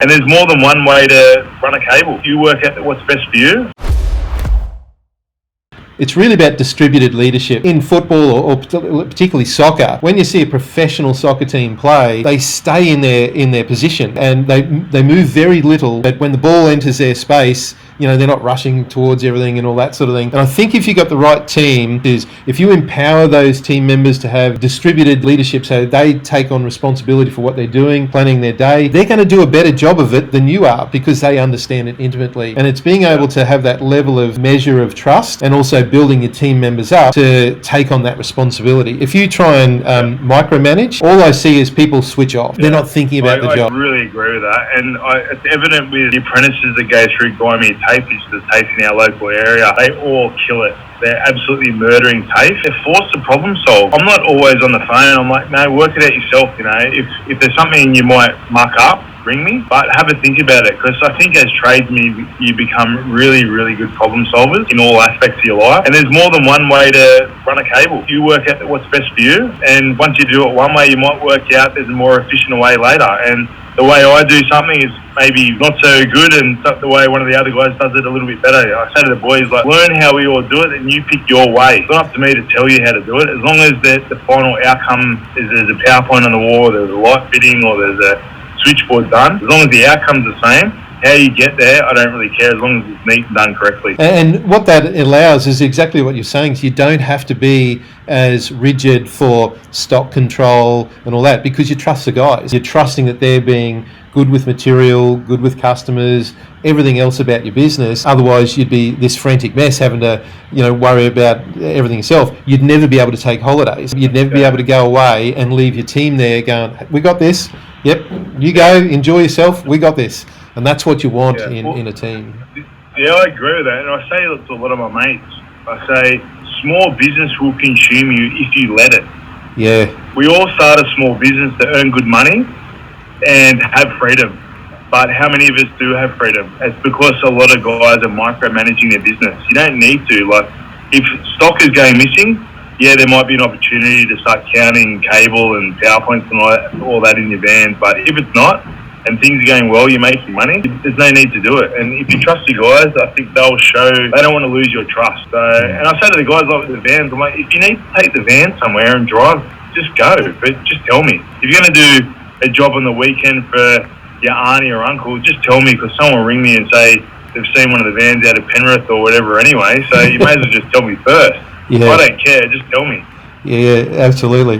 And there's more than one way to run a cable. You work out what's best for you. It's really about distributed leadership. In football or particularly soccer, when you see a professional soccer team play, they stay in their position and they move very little, but when the ball enters their space, they're not rushing towards everything and all that sort of thing. And I think if you've got the right team, if you empower those team members to have distributed leadership so they take on responsibility for what they're doing, planning their day, they're going to do a better job of it than you are because they understand it intimately. And it's being able to have that level of measure of trust and also building your team members up to take on that responsibility. If you try and micromanage, all I see is people switch off. They're not thinking about the job. I really agree with that. And it's evident with the apprentices that go through Guymea TAFE, which is the TAFE in our local area. They all kill it. They're absolutely murdering TAFE. They're forced to problem solve. I'm not always on the phone. I'm like, no, work it out yourself. If there's something you might muck up, ring me, but have a think about it, because I think as tradesmen you become really, really good problem solvers in all aspects of your life, and there's more than one way to run a cable. You work out what's best for you, and once you do it one way, you might work out there's a more efficient way later, and the way I do something is maybe not so good, and the way one of the other guys does it a little bit better. I say to the boys, learn how we all do it and you pick your way. It's not up to me to tell you how to do it. As long as the final outcome is there's a PowerPoint on the wall, there's a light fitting, or there's a switchboard done, as long as the outcome's the same, how you get there, I don't really care, as long as it's neat and done correctly. And what that allows is exactly what you're saying. So you don't have to be as rigid for stock control and all that, because you trust the guys. You're trusting that they're being good with material, good with customers, everything else about your business. Otherwise, you'd be this frantic mess having to, worry about everything yourself. You'd never be able to take holidays. You'd never be able to go away and leave your team there going, we got this. Yep, you go, enjoy yourself, we got this. And that's what you want in a team. Yeah, I agree with that. And I say it to a lot of my mates. I say, small business will consume you if you let it. Yeah. We all start a small business to earn good money and have freedom. But how many of us do have freedom? It's because a lot of guys are micromanaging their business. You don't need to. If stock is going missing, there might be an opportunity to start counting cable and PowerPoints and all that in your van. But if it's not, and things are going well, you're making money, there's no need to do it. And if you trust your guys, I think they'll show they don't want to lose your trust. And I say to the guys with the vans, I'm like, if you need to take the van somewhere and drive, just go. But just tell me. If you're going to do a job on the weekend for your auntie or uncle, just tell me, because someone will ring me and say they've seen one of the vans out of Penrith or whatever anyway. So you may as well just tell me first. Yeah. I don't care, just tell me. Yeah, absolutely.